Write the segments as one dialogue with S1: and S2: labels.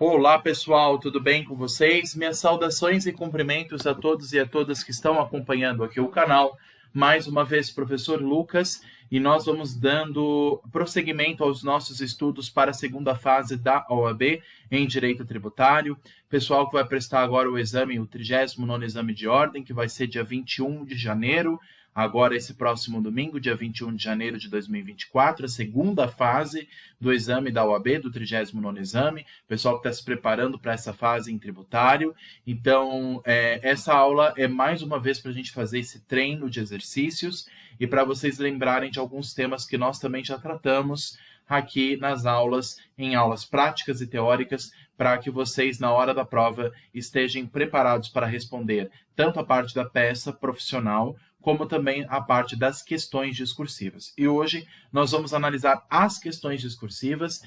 S1: Olá pessoal, tudo bem com vocês? Minhas saudações e cumprimentos a todos e a todas que estão acompanhando aqui o canal. Mais uma vez, professor Lucas, e nós vamos dando prosseguimento aos nossos estudos para a segunda fase da OAB em Direito Tributário. Pessoal que vai prestar agora o exame, o 39º exame de ordem, que vai ser dia 21 de janeiro, agora esse próximo domingo, dia 21 de janeiro de 2024, a segunda fase do exame da OAB, do 39º exame, pessoal que está se preparando para essa fase em tributário. Então, essa aula é mais uma vez para a gente fazer esse treino de exercícios e para vocês lembrarem de alguns temas que nós também já tratamos aqui nas aulas, em aulas práticas e teóricas, para que vocês, na hora da prova, estejam preparados para responder tanto a parte da peça profissional, como também a parte das questões discursivas. E hoje nós vamos analisar as questões discursivas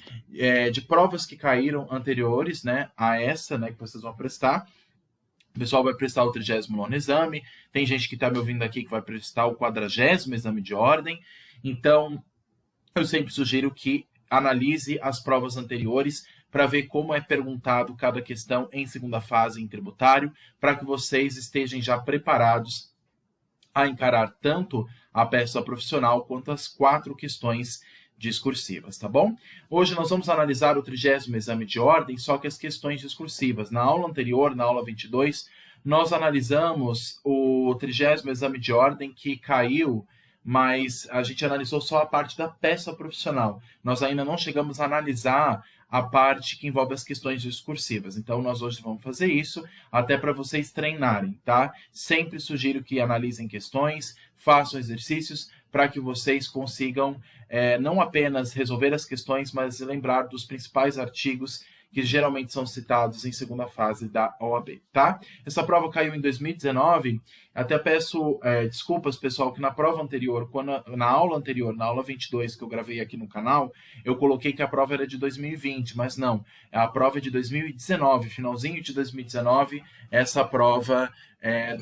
S1: de provas que caíram anteriores, né, a essa, né, que vocês vão prestar. O pessoal vai prestar o 39º exame, tem gente que está me ouvindo aqui que vai prestar o 40º exame de ordem. Então, eu sempre sugiro que analise as provas anteriores para ver como é perguntado cada questão em segunda fase em tributário, para que vocês estejam já preparados a encarar tanto a peça profissional quanto as 4 questões discursivas, tá bom? Hoje nós vamos analisar o 30º exame de ordem, só que as questões discursivas. Na aula anterior, na aula 22, nós analisamos o 30º exame de ordem que caiu, mas a gente analisou só a parte da peça profissional. Nós ainda não chegamos a analisar a parte que envolve as questões discursivas. Então, nós hoje vamos fazer isso, até para vocês treinarem, tá? Sempre sugiro que analisem questões, façam exercícios, para que vocês consigam não apenas resolver as questões, mas lembrar dos principais artigos que geralmente são citados em segunda fase da OAB, tá? Essa prova caiu em 2019, até peço desculpas, pessoal, que na prova anterior, na aula anterior, na aula 22 que eu gravei aqui no canal, eu coloquei que a prova era de 2020, mas não, a prova é de 2019, finalzinho de 2019, essa prova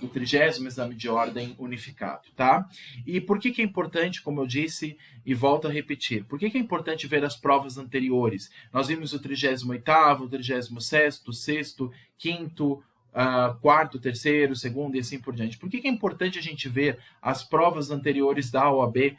S1: do 30º exame de ordem unificado, tá? E por que é importante, como eu disse, e volto a repetir, por que é importante ver as provas anteriores? Nós vimos o 38º, o 36º, 6º, 5º, 4º, 3º, 2º e assim por diante. Por que é importante a gente ver as provas anteriores da OAB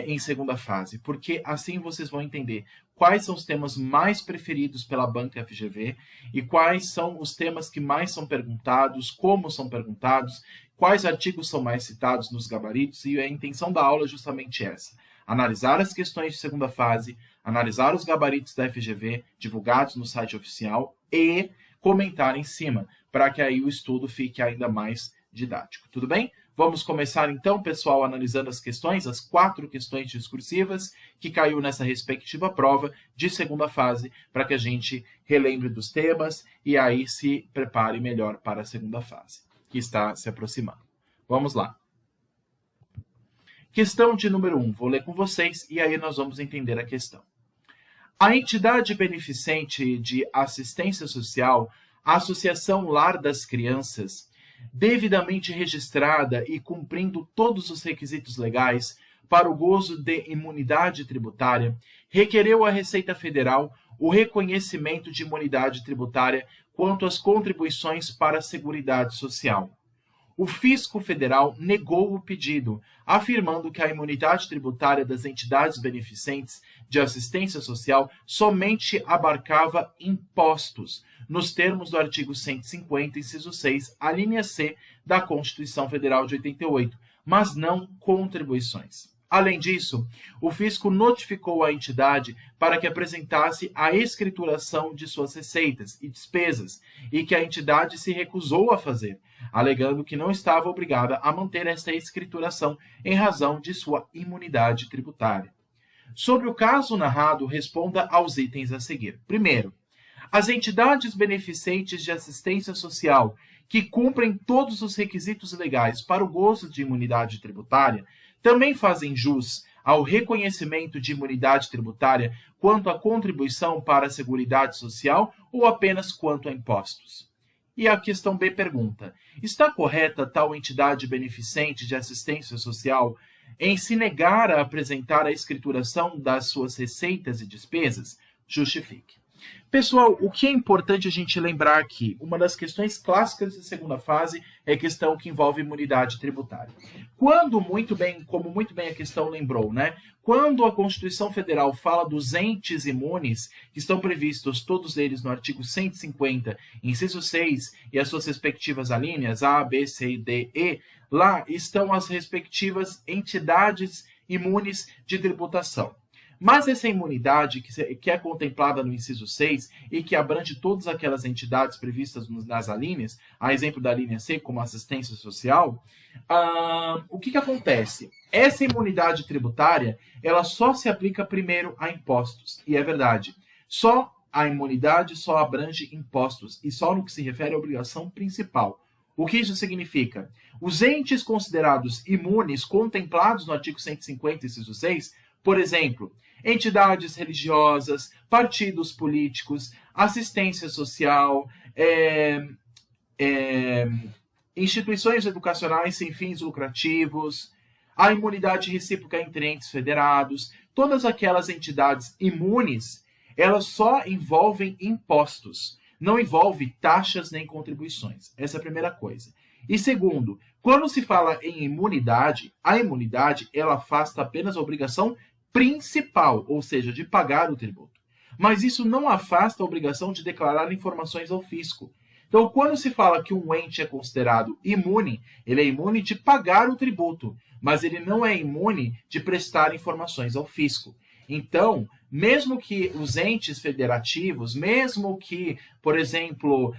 S1: em segunda fase? Porque assim vocês vão entender quais são os temas mais preferidos pela banca FGV e quais são os temas que mais são perguntados, como são perguntados, quais artigos são mais citados nos gabaritos, e a intenção da aula é justamente essa: analisar as questões de segunda fase, analisar os gabaritos da FGV divulgados no site oficial e comentar em cima, para que aí o estudo fique ainda mais didático. Tudo bem? Vamos começar então, pessoal, analisando as questões, as 4 questões discursivas que caiu nessa respectiva prova de segunda fase, para que a gente relembre dos temas e aí se prepare melhor para a segunda fase, que está se aproximando. Vamos lá. Questão de número 1, vou ler com vocês e aí nós vamos entender a questão. A entidade beneficente de assistência social, a Associação Lar das Crianças, devidamente registrada e cumprindo todos os requisitos legais para o gozo de imunidade tributária, requereu à Receita Federal o reconhecimento de imunidade tributária quanto às contribuições para a Seguridade Social. O Fisco Federal negou o pedido, afirmando que a imunidade tributária das entidades beneficentes de assistência social somente abarcava impostos, nos termos do artigo 150, inciso 6, a linha C da Constituição Federal de 88, mas não contribuições. Além disso, o fisco notificou a entidade para que apresentasse a escrituração de suas receitas e despesas e que a entidade se recusou a fazer, alegando que não estava obrigada a manter esta escrituração em razão de sua imunidade tributária. Sobre o caso narrado, responda aos itens a seguir. Primeiro, as entidades beneficentes de assistência social que cumprem todos os requisitos legais para o gozo de imunidade tributária também fazem jus ao reconhecimento de imunidade tributária quanto à contribuição para a Seguridade Social ou apenas quanto a impostos? E a questão B pergunta: está correta tal entidade beneficente de assistência social em se negar a apresentar a escrituração das suas receitas e despesas? Justifique. Pessoal, o que é importante a gente lembrar aqui? Uma das questões clássicas da segunda fase é a questão que envolve imunidade tributária. Como muito bem a questão lembrou, né? Quando a Constituição Federal fala dos entes imunes, que estão previstos todos eles no artigo 150, inciso 6, e as suas respectivas alíneas, A, B, C, D, E, lá estão as respectivas entidades imunes de tributação. Mas essa imunidade, que é contemplada no inciso 6 e que abrange todas aquelas entidades previstas nas alíneas, a exemplo da linha C, como assistência social, o que acontece? Essa imunidade tributária, ela só se aplica primeiro a impostos. E é verdade, a imunidade só abrange impostos e só no que se refere à obrigação principal. O que isso significa? Os entes considerados imunes, contemplados no artigo 150, inciso 6, por exemplo, entidades religiosas, partidos políticos, assistência social, instituições educacionais sem fins lucrativos, a imunidade recíproca entre entes federados, todas aquelas entidades imunes, elas só envolvem impostos, não envolve taxas nem contribuições. Essa é a primeira coisa. E segundo, quando se fala em imunidade, a imunidade ela afasta apenas a obrigação principal, ou seja, de pagar o tributo. Mas isso não afasta a obrigação de declarar informações ao fisco. Então, quando se fala que um ente é considerado imune, ele é imune de pagar o tributo, mas ele não é imune de prestar informações ao fisco. Então, mesmo que os entes federativos, mesmo que, por exemplo,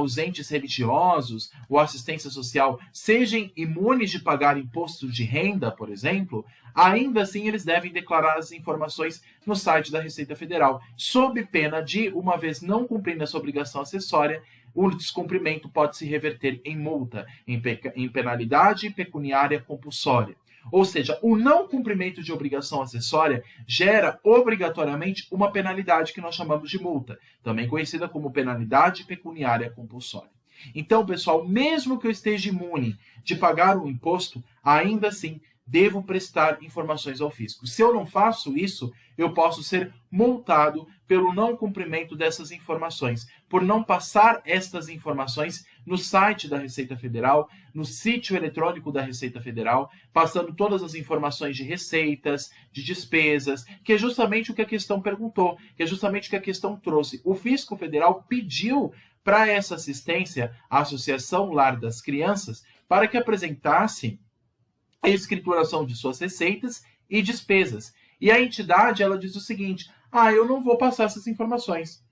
S1: os entes religiosos ou assistência social sejam imunes de pagar imposto de renda, por exemplo, ainda assim eles devem declarar as informações no site da Receita Federal, sob pena de, uma vez não cumprindo essa obrigação acessória, o descumprimento pode se reverter em multa, em penalidade pecuniária compulsória. Ou seja, o não cumprimento de obrigação acessória gera obrigatoriamente uma penalidade que nós chamamos de multa, também conhecida como penalidade pecuniária compulsória. Então, pessoal, mesmo que eu esteja imune de pagar o imposto, ainda assim devo prestar informações ao fisco. Se eu não faço isso, eu posso ser multado pelo não cumprimento dessas informações, por não passar estas informações no site da Receita Federal, no sítio eletrônico da Receita Federal, passando todas as informações de receitas, de despesas, que é justamente o que a questão perguntou, que é justamente o que a questão trouxe. O Fisco Federal pediu para essa assistência, a Associação Lar das Crianças, para que apresentasse a escrituração de suas receitas e despesas. E a entidade, ela diz o seguinte: eu não vou passar essas informações,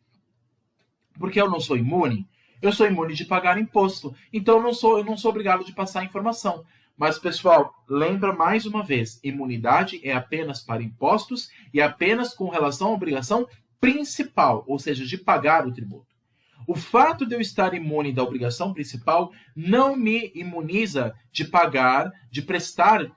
S1: porque eu não sou imune. Eu sou imune de pagar imposto, então eu não sou obrigado de passar a informação. Mas, pessoal, lembra mais uma vez, imunidade é apenas para impostos e apenas com relação à obrigação principal, ou seja, de pagar o tributo. O fato de eu estar imune da obrigação principal não me imuniza de prestar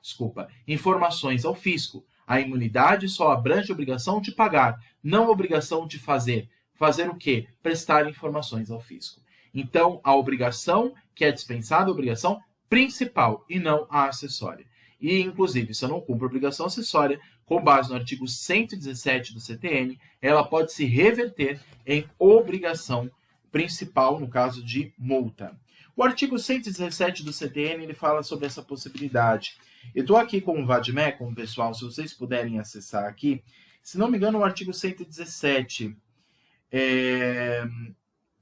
S1: informações ao fisco. A imunidade só abrange a obrigação de pagar, não a obrigação de fazer. Fazer o quê? Prestar informações ao fisco. Então, a obrigação que é dispensada é a obrigação principal e não a acessória. E, inclusive, se eu não cumpro a obrigação acessória, com base no artigo 117 do CTN, ela pode se reverter em obrigação principal, no caso de multa. O artigo 117 do CTN, ele fala sobre essa possibilidade. Eu estou aqui com o Vadmecum, pessoal, se vocês puderem acessar aqui. Se não me engano, o artigo 117...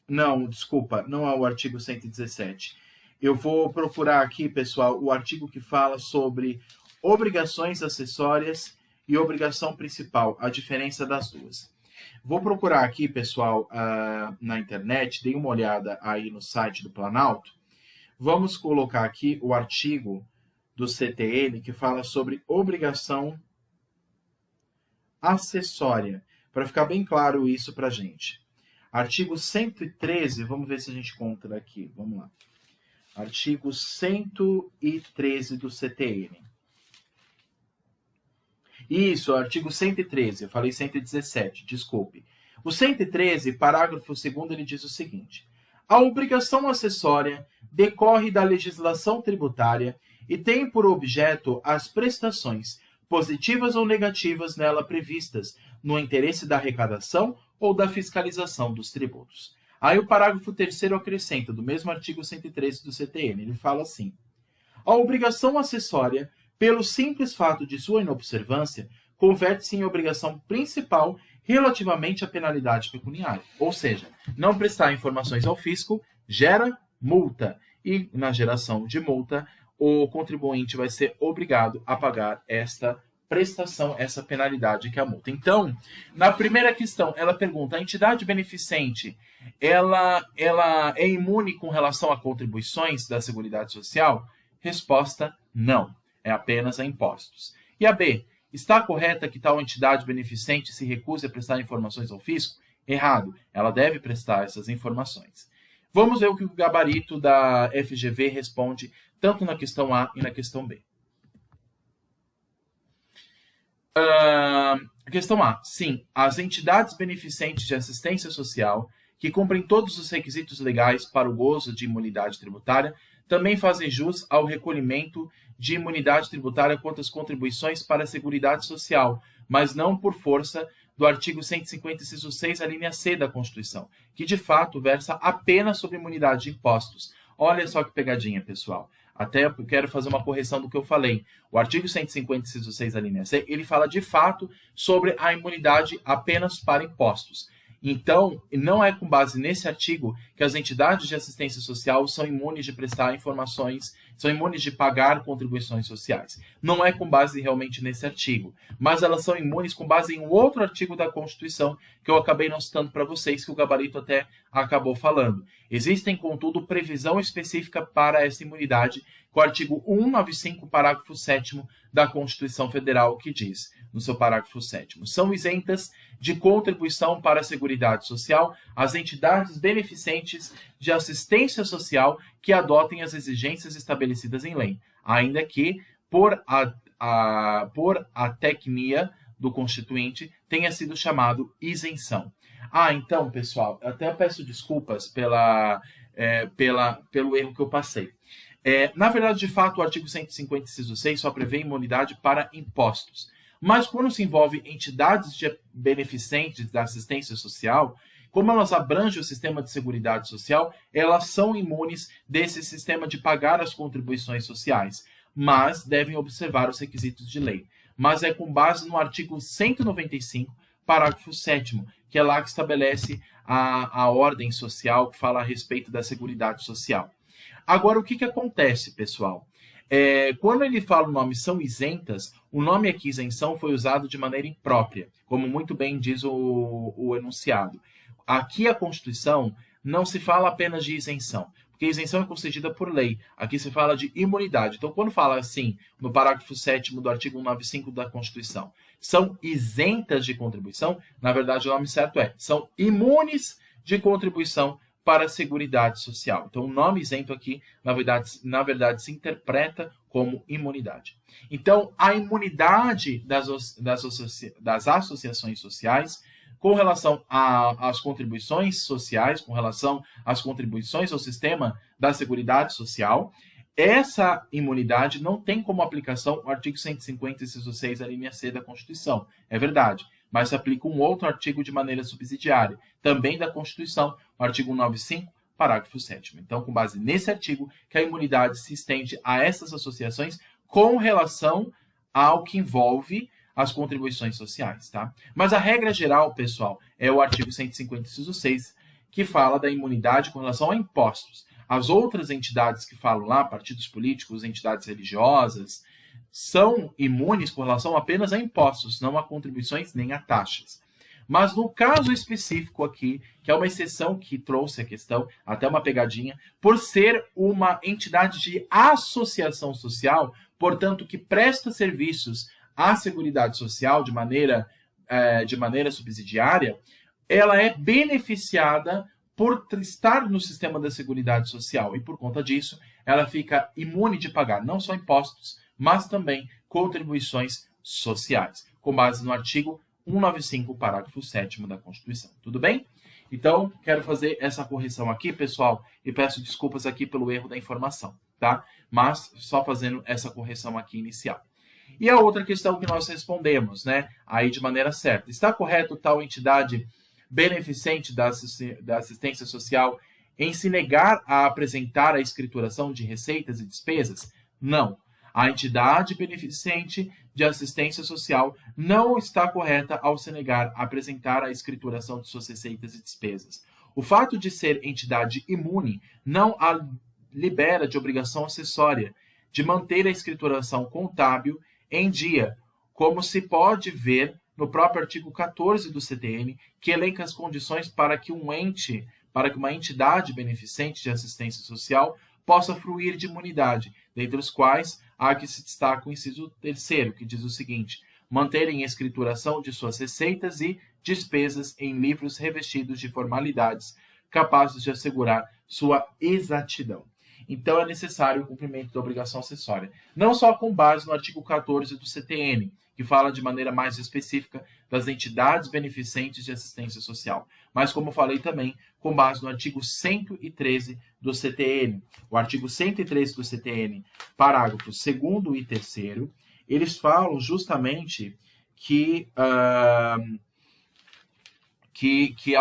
S1: Não, desculpa, não é o artigo 117. Eu vou procurar aqui, pessoal, o artigo que fala sobre obrigações acessórias e obrigação principal, a diferença das duas. Vou procurar aqui, pessoal, na internet, dei uma olhada aí no site do Planalto. Vamos colocar aqui o artigo do CTN que fala sobre obrigação acessória, para ficar bem claro isso para a gente. Artigo 113, vamos ver se a gente encontra aqui. Vamos lá. Artigo 113 do CTN. Isso, artigo 113, eu falei 117, desculpe. O 113, parágrafo 2º, ele diz o seguinte: a obrigação acessória decorre da legislação tributária e tem por objeto as prestações, positivas ou negativas nela previstas, no interesse da arrecadação ou da fiscalização dos tributos. Aí o parágrafo 3º acrescenta, do mesmo artigo 113 do CTN, ele fala assim: a obrigação acessória, pelo simples fato de sua inobservância, converte-se em obrigação principal relativamente à penalidade pecuniária. Ou seja, não prestar informações ao fisco gera multa. E na geração de multa, o contribuinte vai ser obrigado a pagar esta prestação, essa penalidade que é a multa. Então, na primeira questão, ela pergunta: a entidade beneficente, ela é imune com relação a contribuições da Seguridade Social? Resposta: não. É apenas a impostos. E a B: está correta que tal entidade beneficente se recuse a prestar informações ao fisco? Errado. Ela deve prestar essas informações. Vamos ver o que o gabarito da FGV responde tanto na questão A e na questão B. Questão A. Sim, as entidades beneficentes de assistência social que cumprem todos os requisitos legais para o gozo de imunidade tributária também fazem jus ao recolhimento de imunidade tributária quanto às contribuições para a Seguridade Social, mas não por força do artigo 150, inciso 6, a linha C da Constituição, que de fato versa apenas sobre imunidade de impostos. Olha só que pegadinha, pessoal. Até eu quero fazer uma correção do que eu falei. O artigo 150, inciso 6, a linha C, ele fala de fato sobre a imunidade apenas para impostos. Então, não é com base nesse artigo que as entidades de assistência social são imunes de prestar informações, são imunes de pagar contribuições sociais. Não é com base realmente nesse artigo, mas elas são imunes com base em um outro artigo da Constituição que eu acabei não citando para vocês, que o gabarito até acabou falando. Existem, contudo, previsão específica para essa imunidade, com o artigo 195, parágrafo 7º da Constituição Federal, que diz, no seu parágrafo 7º, são isentas de contribuição para a Seguridade Social as entidades beneficentes de assistência social que adotem as exigências estabelecidas em lei, ainda que, por a tecnia do Constituinte, tenha sido chamado isenção. Então, pessoal, até peço desculpas pelo erro que eu passei. Na verdade, de fato, o artigo 150, inciso 6 só prevê imunidade para impostos. Mas quando se envolve entidades beneficentes da assistência social, como elas abrangem o sistema de seguridade social, elas são imunes desse sistema de pagar as contribuições sociais, mas devem observar os requisitos de lei. Mas é com base no artigo 195, parágrafo 7º, que é lá que estabelece a ordem social, que fala a respeito da seguridade social. Agora, o que acontece, pessoal? Quando ele fala o nome são isentas, o nome aqui isenção foi usado de maneira imprópria, como muito bem diz o enunciado. Aqui a Constituição não se fala apenas de isenção, porque isenção é concedida por lei. Aqui se fala de imunidade. Então, quando fala assim, no parágrafo 7º do artigo 195 da Constituição, são isentas de contribuição, na verdade o nome certo são imunes de contribuição para a Seguridade Social. Então, o nome isento aqui, na verdade, se interpreta como imunidade. Então, a imunidade das associações sociais com relação às contribuições sociais, com relação às contribuições ao sistema da Seguridade Social, essa imunidade não tem como aplicação o artigo 150, inciso 6, a linha C da Constituição. É verdade. Mas se aplica um outro artigo de maneira subsidiária, também da Constituição, o artigo 195, parágrafo 7º. Então, com base nesse artigo, que a imunidade se estende a essas associações com relação ao que envolve as contribuições sociais, tá? Mas a regra geral, pessoal, é o artigo 150, inciso 6, que fala da imunidade com relação a impostos. As outras entidades que falam lá, partidos políticos, entidades religiosas, são imunes com relação apenas a impostos, não a contribuições nem a taxas. Mas no caso específico aqui, que é uma exceção que trouxe a questão, até uma pegadinha, por ser uma entidade de associação social, portanto, que presta serviços à Seguridade Social de maneira subsidiária, ela é beneficiada por estar no sistema da Seguridade Social e, por conta disso, ela fica imune de pagar não só impostos, mas também contribuições sociais, com base no artigo 195, parágrafo 7º da Constituição. Tudo bem? Então, quero fazer essa correção aqui, pessoal, e peço desculpas aqui pelo erro da informação, tá? Mas só fazendo essa correção aqui inicial. E a outra questão que nós respondemos, né, aí de maneira certa. Está correto tal entidade beneficente da assistência social em se negar a apresentar a escrituração de receitas e despesas? Não. A entidade beneficente de assistência social não está correta ao se negar a apresentar a escrituração de suas receitas e despesas. O fato de ser entidade imune não a libera de obrigação acessória de manter a escrituração contábil em dia, como se pode ver no próprio artigo 14 do CTN, que elenca as condições para que uma entidade beneficente de assistência social possa fruir de imunidade, dentre os quais há que se destaca o inciso 3º, que diz o seguinte: manterem escrituração de suas receitas e despesas em livros revestidos de formalidades capazes de assegurar sua exatidão. Então, é necessário o cumprimento da obrigação acessória, não só com base no artigo 14 do CTN, que fala de maneira mais específica das entidades beneficentes de assistência social, mas, como falei também, com base no artigo 113 do CTN. O artigo 113 do CTN, parágrafos 2º e 3º, eles falam justamente que a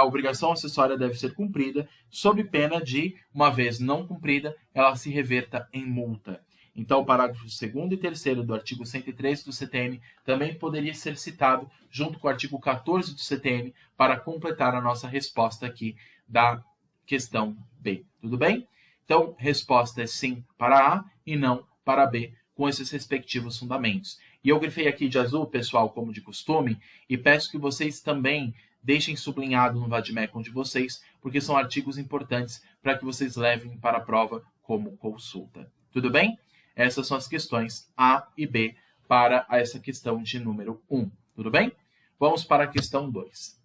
S1: obrigação acessória deve ser cumprida sob pena de, uma vez não cumprida, ela se reverta em multa. Então, o parágrafo 2º e 3º do artigo 113 do CTN também poderia ser citado junto com o artigo 14 do CTN para completar a nossa resposta aqui da questão B. Tudo bem? Então, resposta é sim para A e não para B, com esses respectivos fundamentos. E eu grifei aqui de azul, pessoal, como de costume, e peço que vocês também deixem sublinhado no Vademecum de vocês, porque são artigos importantes para que vocês levem para a prova como consulta. Tudo bem? Essas são as questões A e B para essa questão de número 1. Tudo bem? Vamos para a questão 2.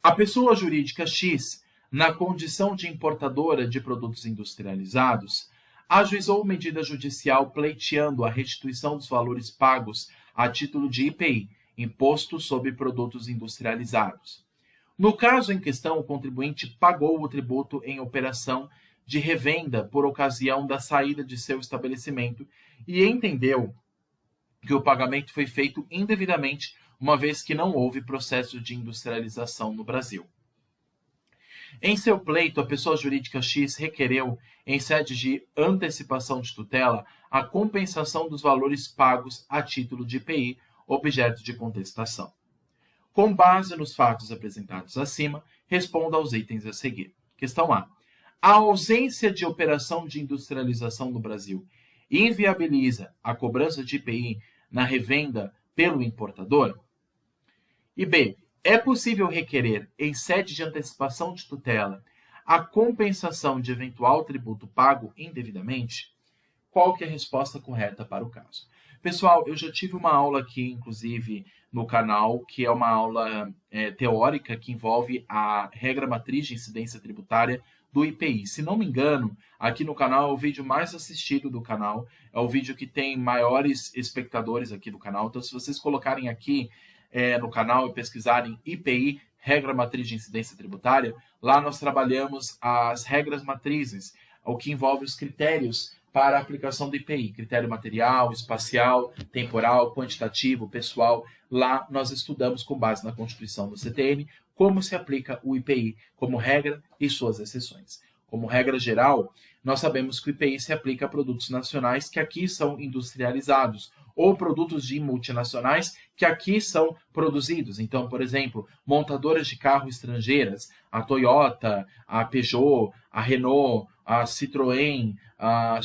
S1: A pessoa jurídica X, na condição de importadora de produtos industrializados, ajuizou medida judicial pleiteando a restituição dos valores pagos a título de IPI, Imposto sobre Produtos Industrializados. No caso em questão, o contribuinte pagou o tributo em operação de revenda por ocasião da saída de seu estabelecimento e entendeu que o pagamento foi feito indevidamente, uma vez que não houve processo de industrialização no Brasil. Em seu pleito, a pessoa jurídica X requereu, em sede de antecipação de tutela, a compensação dos valores pagos a título de IPI, objeto de contestação. Com base nos fatos apresentados acima, responda aos itens a seguir. Questão A. A ausência de operação de industrialização no Brasil inviabiliza a cobrança de IPI na revenda pelo importador? E B. É possível requerer, em sede de antecipação de tutela, a compensação de eventual tributo pago indevidamente? Qual que é a resposta correta para o caso? Pessoal, eu já tive uma aula aqui, inclusive, no canal, que é uma aula teórica que envolve a regra matriz de incidência tributária do IPI. Se não me engano, aqui no canal é o vídeo mais assistido do canal, é o vídeo que tem maiores espectadores aqui do canal. Então, se vocês colocarem aqui no canal e pesquisarem IPI, regra matriz de incidência tributária, lá nós trabalhamos as regras matrizes, o que envolve os critérios para a aplicação do IPI, critério material, espacial, temporal, quantitativo, pessoal. Lá nós estudamos, com base na Constituição do CTN, como se aplica o IPI como regra e suas exceções. Como regra geral, nós sabemos que o IPI se aplica a produtos nacionais que aqui são industrializados, ou produtos de multinacionais que aqui são produzidos. Então, por exemplo, montadoras de carro estrangeiras, a Toyota, a Peugeot, a Renault, a Citroën, a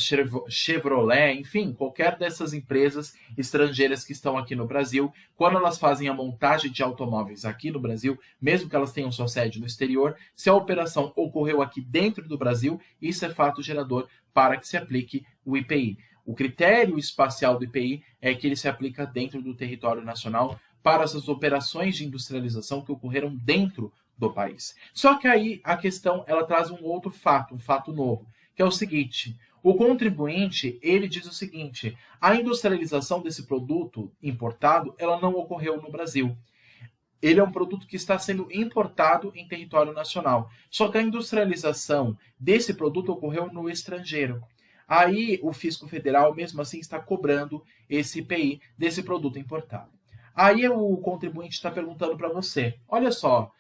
S1: Chevrolet, enfim, qualquer dessas empresas estrangeiras que estão aqui no Brasil, quando elas fazem a montagem de automóveis aqui no Brasil, mesmo que elas tenham sua sede no exterior, se a operação ocorreu aqui dentro do Brasil, isso é fato gerador para que se aplique o IPI. O critério espacial do IPI é que ele se aplica dentro do território nacional para essas operações de industrialização que ocorreram dentro do país. Só que aí a questão ela traz um outro fato, um fato novo, que é o seguinte: o contribuinte ele diz o seguinte: a industrialização desse produto importado ela não ocorreu no Brasil. Ele é um produto que está sendo importado em território nacional. Só que a industrialização desse produto ocorreu no estrangeiro. Aí o fisco federal, mesmo assim, está cobrando esse IPI desse produto importado. Aí o contribuinte está perguntando para você, olha só,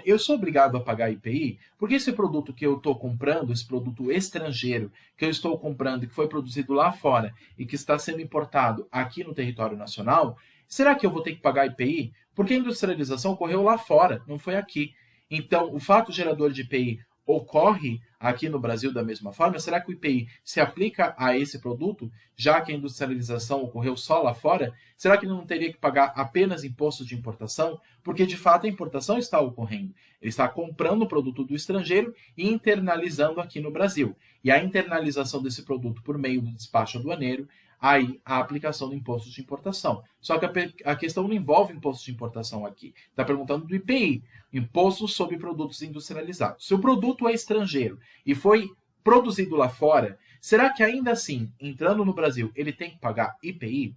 S1: eu sou obrigado a pagar IPI? Porque esse produto que eu estou comprando, esse produto estrangeiro que eu estou comprando e que foi produzido lá fora e que está sendo importado aqui no território nacional, será que eu vou ter que pagar IPI? Porque a industrialização ocorreu lá fora, não foi aqui. Então, o fato gerador de IPI ocorre aqui no Brasil da mesma forma? Será que o IPI se aplica a esse produto, já que a industrialização ocorreu só lá fora? Será que não teria que pagar apenas imposto de importação? Porque, de fato, a importação está ocorrendo. Ele está comprando o produto do estrangeiro e internalizando aqui no Brasil. E a internalização desse produto por meio do despacho aduaneiro, aí a aplicação do imposto de importação. Só que a questão não envolve imposto de importação aqui. Está perguntando do IPI, Imposto sobre Produtos Industrializados. Se o produto é estrangeiro e foi produzido lá fora, será que ainda assim, entrando no Brasil, ele tem que pagar IPI?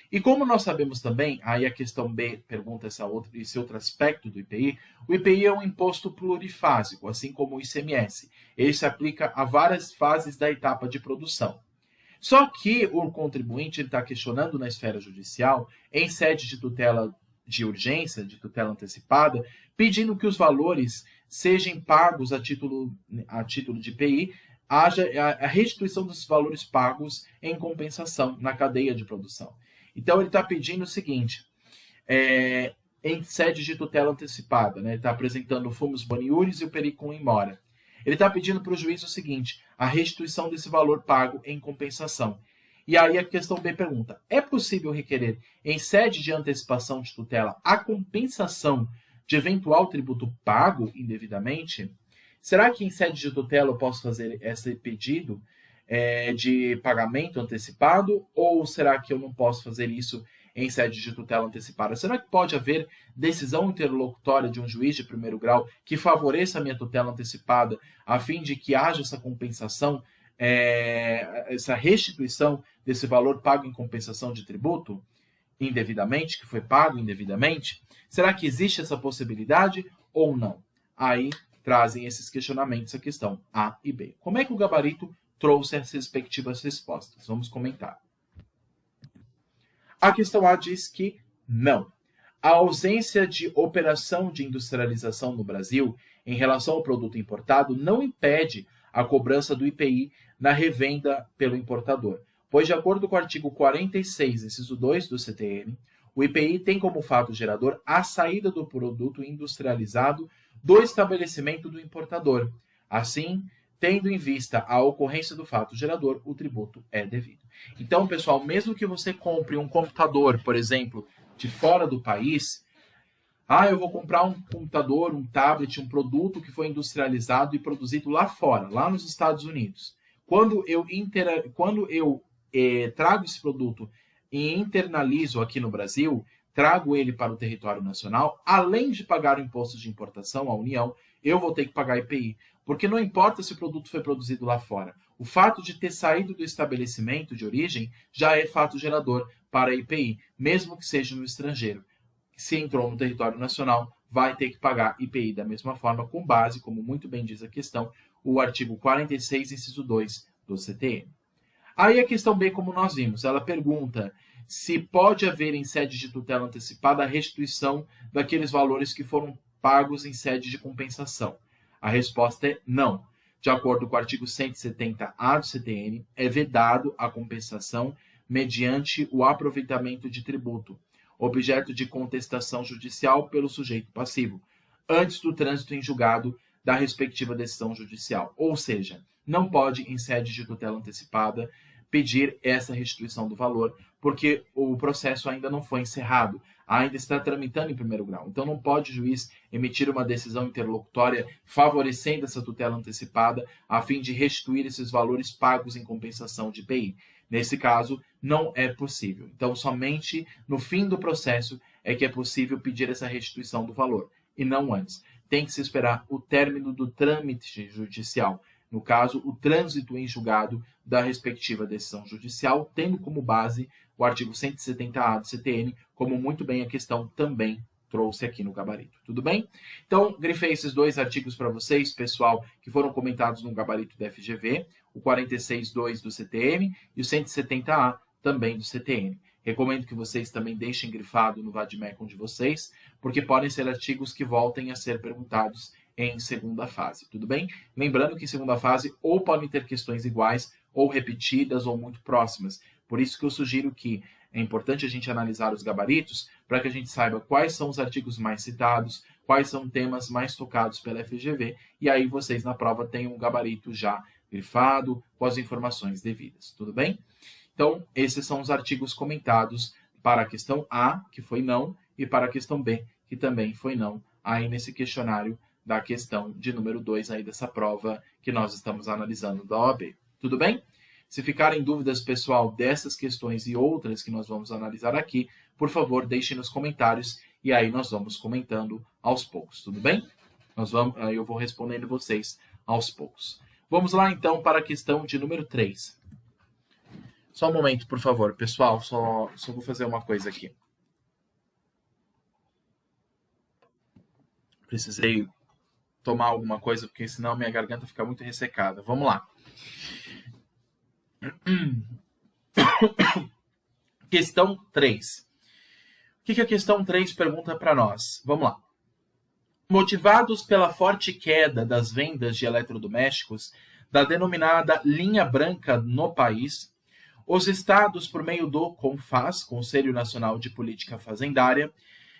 S1: E como nós sabemos também, aí a questão B pergunta esse outro aspecto do IPI, o IPI é um imposto plurifásico, assim como o ICMS. Ele se aplica a várias fases da etapa de produção. Só que o contribuinte está questionando na esfera judicial, em sede de tutela de urgência, de tutela antecipada, pedindo que os valores sejam pagos a título de IPI, haja a restituição dos valores pagos em compensação na cadeia de produção. Então, ele está pedindo o seguinte, em sede de tutela antecipada, né? Ele está apresentando o fumus boni iuris e o pericum in mora. Ele está pedindo para o juiz o seguinte, a restituição desse valor pago em compensação. E aí a questão B pergunta, é possível requerer, em sede de antecipação de tutela, a compensação de eventual tributo pago indevidamente? Será que em sede de tutela eu posso fazer esse pedido de pagamento antecipado? Ou será que eu não posso fazer isso em sede de tutela antecipada? Será que pode haver decisão interlocutória de um juiz de primeiro grau que favoreça a minha tutela antecipada a fim de que haja essa compensação, essa restituição desse valor pago em compensação de tributo indevidamente, que foi pago indevidamente? Será que existe essa possibilidade ou não? Aí trazem esses questionamentos a questão A e B. Como é que o gabarito trouxe as respectivas respostas? Vamos comentar. A questão A diz que não. A ausência de operação de industrialização no Brasil em relação ao produto importado não impede a cobrança do IPI na revenda pelo importador, pois, de acordo com o artigo 46, inciso 2 do CTN, o IPI tem como fato gerador a saída do produto industrializado do estabelecimento do importador. Assim, tendo em vista a ocorrência do fato gerador, o tributo é devido. Então, pessoal, mesmo que você compre um computador, por exemplo, de fora do país, eu vou comprar um computador, um tablet, um produto que foi industrializado e produzido lá fora, lá nos Estados Unidos. Quando eu trago esse produto e internalizo aqui no Brasil, trago ele para o território nacional, além de pagar o imposto de importação à União, eu vou ter que pagar IPI. Porque não importa se o produto foi produzido lá fora. O fato de ter saído do estabelecimento de origem já é fato gerador para a IPI, mesmo que seja no estrangeiro. Se entrou no território nacional, vai ter que pagar IPI da mesma forma, com base, como muito bem diz a questão, o artigo 46, inciso 2 do CTN. Aí a questão B, como nós vimos, ela pergunta se pode haver em sede de tutela antecipada a restituição daqueles valores que foram pagos em sede de compensação. A resposta é não. De acordo com o artigo 170-A do CTN, é vedado a compensação mediante o aproveitamento de tributo, objeto de contestação judicial pelo sujeito passivo, antes do trânsito em julgado da respectiva decisão judicial. Ou seja, não pode, em sede de tutela antecipada, pedir essa restituição do valor, porque o processo ainda não foi encerrado, ainda está tramitando em primeiro grau. Então, não pode o juiz emitir uma decisão interlocutória favorecendo essa tutela antecipada a fim de restituir esses valores pagos em compensação de IPI. Nesse caso, não é possível. Então, somente no fim do processo é que é possível pedir essa restituição do valor, e não antes. Tem que se esperar o término do trâmite judicial, no caso, o trânsito em julgado da respectiva decisão judicial, tendo como base o artigo 170-A do CTN, como muito bem a questão também trouxe aqui no gabarito. Tudo bem? Então, grifei esses dois artigos para vocês, pessoal, que foram comentados no gabarito da FGV, o 46.2 do CTN e o 170-A também do CTN. Recomendo que vocês também deixem grifado no Vademecum de vocês, porque podem ser artigos que voltem a ser perguntados em segunda fase, tudo bem? Lembrando que em segunda fase ou podem ter questões iguais, ou repetidas, ou muito próximas. Por isso que eu sugiro que é importante a gente analisar os gabaritos para que a gente saiba quais são os artigos mais citados, quais são temas mais tocados pela FGV, e aí vocês na prova tenham um gabarito já grifado, com as informações devidas, tudo bem? Então, esses são os artigos comentados para a questão A, que foi não, e para a questão B, que também foi não, aí nesse questionário da questão de número 2 aí dessa prova que nós estamos analisando da OAB. Tudo bem? Se ficarem dúvidas, pessoal, dessas questões e outras que nós vamos analisar aqui, por favor, deixem nos comentários e aí nós vamos comentando aos poucos, tudo bem? Eu vou respondendo vocês aos poucos. Vamos lá, então, para a questão de número 3. Só um momento, por favor, pessoal, só vou fazer uma coisa aqui. Precisei tomar alguma coisa, porque senão minha garganta fica muito ressecada. Vamos lá. Questão 3. O que a questão 3 pergunta para nós? Vamos lá. Motivados pela forte queda das vendas de eletrodomésticos da denominada linha branca no país, os estados, por meio do CONFAS, Conselho Nacional de Política Fazendária,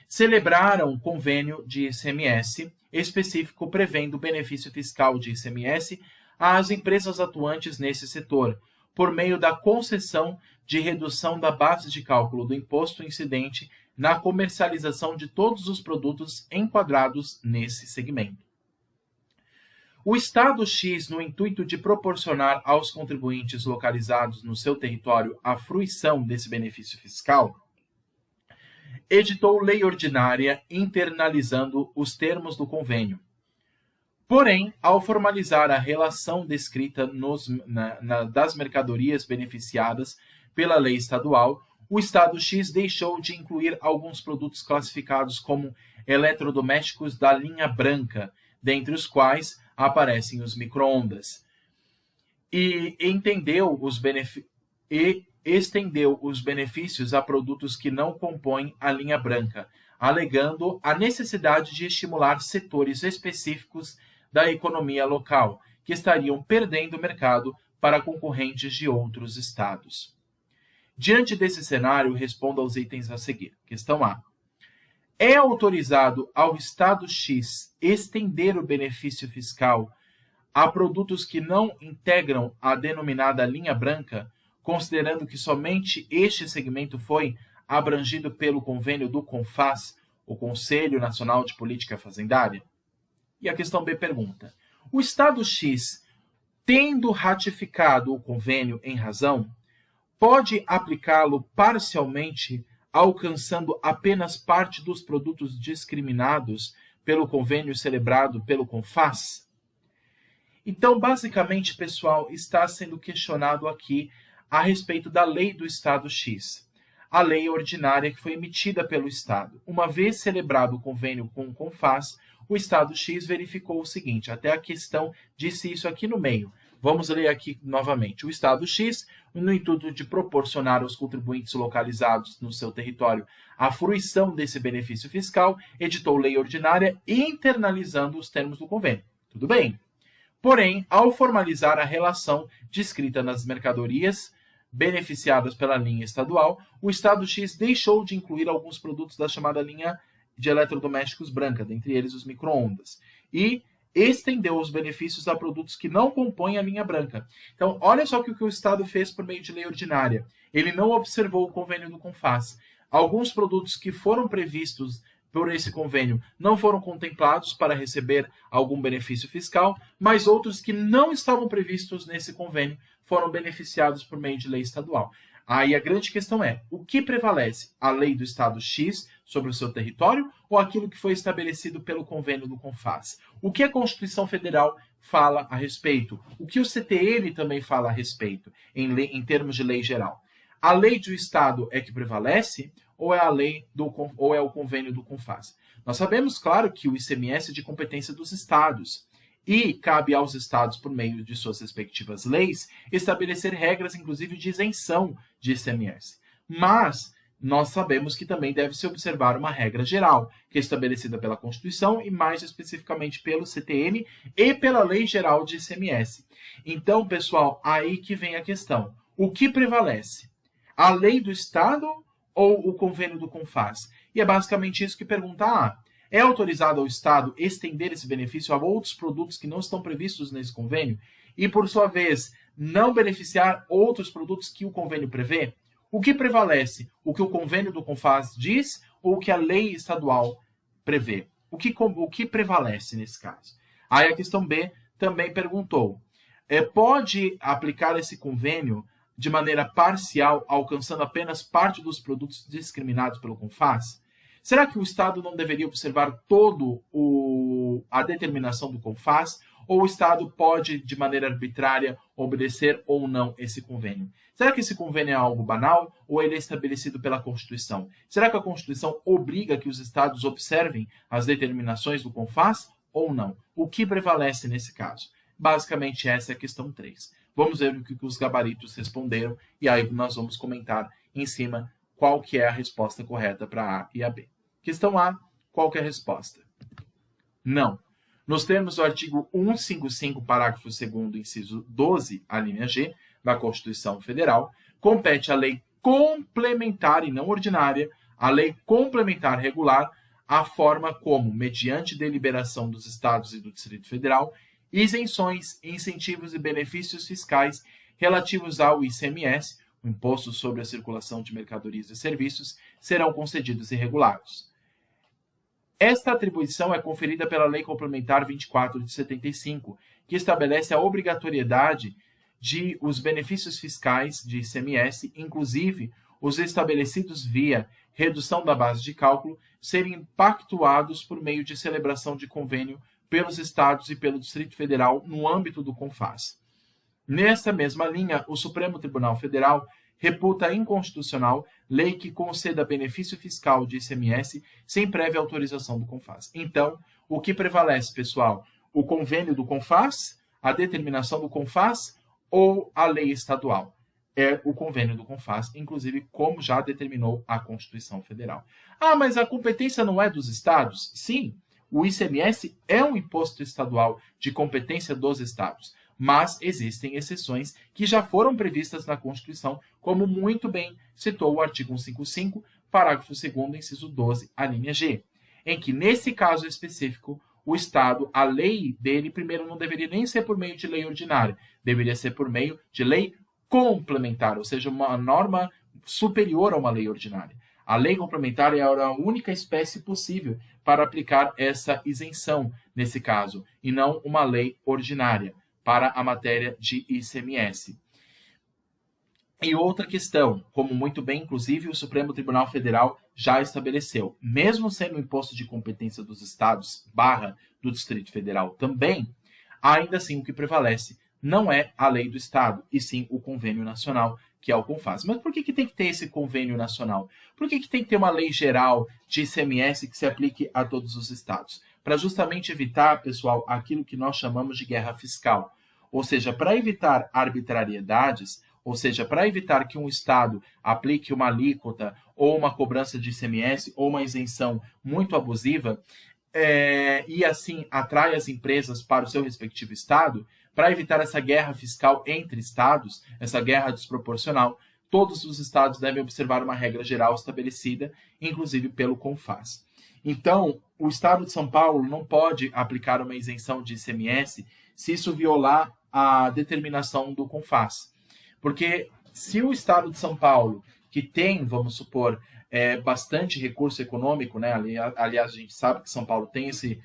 S1: celebraram um convênio de ICMS específico prevendo benefício fiscal de ICMS às empresas atuantes nesse setor, por meio da concessão de redução da base de cálculo do imposto incidente na comercialização de todos os produtos enquadrados nesse segmento. O Estado X, no intuito de proporcionar aos contribuintes localizados no seu território a fruição desse benefício fiscal, editou lei ordinária internalizando os termos do convênio. Porém, ao formalizar a relação descrita das mercadorias beneficiadas pela lei estadual, o Estado X deixou de incluir alguns produtos classificados como eletrodomésticos da linha branca, dentre os quais aparecem os micro-ondas, e estendeu os benefícios a produtos que não compõem a linha branca, alegando a necessidade de estimular setores específicos da economia local, que estariam perdendo o mercado para concorrentes de outros estados. Diante desse cenário, responda aos itens a seguir. Questão A. É autorizado ao Estado X estender o benefício fiscal a produtos que não integram a denominada linha branca, considerando que somente este segmento foi abrangido pelo convênio do CONFAS, o Conselho Nacional de Política Fazendária? E a questão B pergunta: o Estado X, tendo ratificado o convênio em razão, pode aplicá-lo parcialmente, alcançando apenas parte dos produtos discriminados pelo convênio celebrado pelo CONFAS? Então, basicamente, pessoal, está sendo questionado aqui a respeito da lei do Estado X, a lei ordinária que foi emitida pelo Estado. Uma vez celebrado o convênio com o CONFAS, o Estado X verificou o seguinte, até a questão disse isso aqui no meio. Vamos ler aqui novamente. O Estado X, no intuito de proporcionar aos contribuintes localizados no seu território a fruição desse benefício fiscal, editou lei ordinária internalizando os termos do convênio. Tudo bem. Porém, ao formalizar a relação descrita nas mercadorias beneficiadas pela linha estadual, o Estado X deixou de incluir alguns produtos da chamada linha de eletrodomésticos branca, dentre eles os micro-ondas, e estendeu os benefícios a produtos que não compõem a linha branca. Então, olha só o que o Estado fez por meio de lei ordinária. Ele não observou o convênio do CONFAS. Alguns produtos que foram previstos por esse convênio não foram contemplados para receber algum benefício fiscal, mas outros que não estavam previstos nesse convênio foram beneficiados por meio de lei estadual. Aí a grande questão é, o que prevalece? A lei do Estado X sobre o seu território ou aquilo que foi estabelecido pelo convênio do CONFAS? O que a Constituição Federal fala a respeito? O que o CTN também fala a respeito, em termos de lei geral? A lei do Estado é que prevalece ou é ou é o convênio do CONFAS? Nós sabemos, claro, que o ICMS é de competência dos estados e cabe aos estados, por meio de suas respectivas leis, estabelecer regras, inclusive, de isenção de ICMS. Mas nós sabemos que também deve se observar uma regra geral, que é estabelecida pela Constituição e mais especificamente pelo CTN e pela Lei Geral de ICMS. Então, pessoal, aí que vem a questão. O que prevalece? A lei do Estado ou o convênio do CONFAS? E é basicamente isso que pergunta. É autorizado ao Estado estender esse benefício a outros produtos que não estão previstos nesse convênio e, por sua vez, não beneficiar outros produtos que o convênio prevê? O que prevalece? O que o convênio do CONFAS diz ou o que a lei estadual prevê? O que prevalece nesse caso? Aí a questão B também perguntou, pode aplicar esse convênio de maneira parcial, alcançando apenas parte dos produtos discriminados pelo CONFAS? Será que o Estado não deveria observar a determinação do CONFAS? Ou o Estado pode, de maneira arbitrária, obedecer ou não esse convênio? Será que esse convênio é algo banal ou ele é estabelecido pela Constituição? Será que a Constituição obriga que os Estados observem as determinações do CONFAS ou não? O que prevalece nesse caso? Basicamente, essa é a questão 3. Vamos ver o que os gabaritos responderam e aí nós vamos comentar em cima qual que é a resposta correta para A e a B. Questão A, qual que é a resposta? Não. Nos termos do artigo 155, parágrafo 2º, inciso 12, a linha G, da Constituição Federal, compete à lei complementar e não ordinária, a lei complementar regular, a forma como, mediante deliberação dos Estados e do Distrito Federal, isenções, incentivos e benefícios fiscais relativos ao ICMS, o Imposto sobre a Circulação de Mercadorias e Serviços, serão concedidos e regulados. Esta atribuição é conferida pela Lei Complementar 24 de 75, que estabelece a obrigatoriedade de os benefícios fiscais de ICMS, inclusive os estabelecidos via redução da base de cálculo, serem pactuados por meio de celebração de convênio pelos Estados e pelo Distrito Federal no âmbito do CONFAS. Nessa mesma linha, o Supremo Tribunal Federal reputa inconstitucional lei que conceda benefício fiscal de ICMS sem prévia autorização do CONFAS. Então, o que prevalece, pessoal? O convênio do CONFAS, a determinação do CONFAS ou a lei estadual? É o convênio do CONFAS, inclusive como já determinou a Constituição Federal. Mas a competência não é dos estados? Sim, o ICMS é um imposto estadual de competência dos estados. Mas existem exceções que já foram previstas na Constituição, como muito bem citou o artigo 155, parágrafo 2º, inciso 12, a linha G, em que, nesse caso específico, o Estado, a lei dele, primeiro, não deveria nem ser por meio de lei ordinária, deveria ser por meio de lei complementar, ou seja, uma norma superior a uma lei ordinária. A lei complementar era a única espécie possível para aplicar essa isenção, nesse caso, e não uma lei ordinária para a matéria de ICMS. E outra questão, como muito bem, inclusive, o Supremo Tribunal Federal já estabeleceu, mesmo sendo um imposto de competência dos estados / do Distrito Federal também, ainda assim o que prevalece não é a lei do estado, e sim o convênio nacional, que é o CONFAS. Mas por que tem que ter esse convênio nacional? Por que tem que ter uma lei geral de ICMS que se aplique a todos os estados? Para justamente evitar, pessoal, aquilo que nós chamamos de guerra fiscal. Ou seja, para evitar arbitrariedades, ou seja, para evitar que um Estado aplique uma alíquota ou uma cobrança de ICMS ou uma isenção muito abusiva e assim atrai as empresas para o seu respectivo Estado, para evitar essa guerra fiscal entre Estados, essa guerra desproporcional, todos os Estados devem observar uma regra geral estabelecida, inclusive pelo CONFAS. Então, o Estado de São Paulo não pode aplicar uma isenção de ICMS se isso violar a determinação do CONFAS. Porque se o Estado de São Paulo, que tem, vamos supor, bastante recurso econômico, né? Aliás, a gente sabe que São Paulo tem esse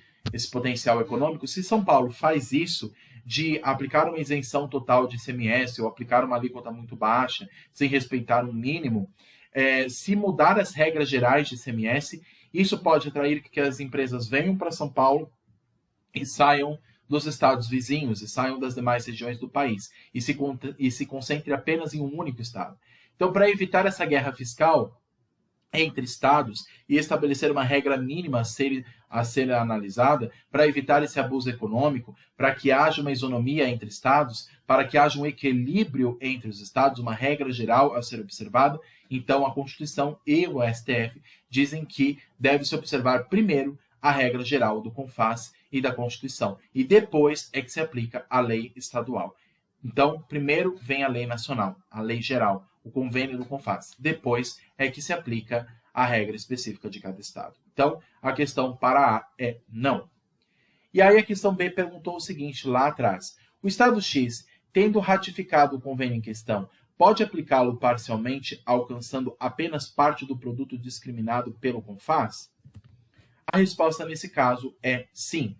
S1: potencial econômico, se São Paulo faz isso de aplicar uma isenção total de ICMS ou aplicar uma alíquota muito baixa, sem respeitar um mínimo, se mudar as regras gerais de ICMS, isso pode atrair que as empresas venham para São Paulo e saiam dos estados vizinhos e saiam das demais regiões do país e se concentre apenas em um único estado. Então, para evitar essa guerra fiscal entre estados e estabelecer uma regra mínima a ser analisada, para evitar esse abuso econômico, para que haja uma isonomia entre estados, para que haja um equilíbrio entre os estados, uma regra geral a ser observada, Então, a Constituição e o STF dizem que deve-se observar primeiro a regra geral do CONFAS e da Constituição, e depois é que se aplica a lei estadual. Então, primeiro vem a lei nacional, a lei geral, o convênio do CONFAS. Depois é que se aplica a regra específica de cada estado. Então, a questão para A é não. E aí a questão B perguntou o seguinte lá atrás. O estado X, tendo ratificado o convênio em questão, pode aplicá-lo parcialmente, alcançando apenas parte do produto discriminado pelo CONFAS? A resposta nesse caso é sim.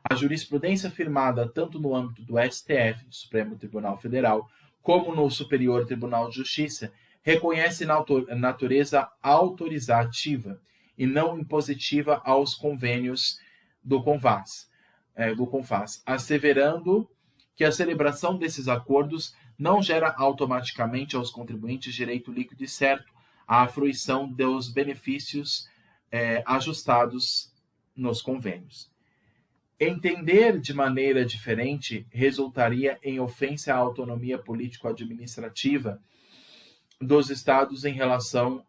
S1: A jurisprudência firmada tanto no âmbito do STF, do Supremo Tribunal Federal, como no Superior Tribunal de Justiça, reconhece natureza autorizativa e não impositiva aos convênios do CONFAS, asseverando que a celebração desses acordos não gera automaticamente aos contribuintes direito líquido e certo à fruição dos benefícios ajustados nos convênios. Entender de maneira diferente resultaria em ofensa à autonomia político-administrativa dos Estados em relação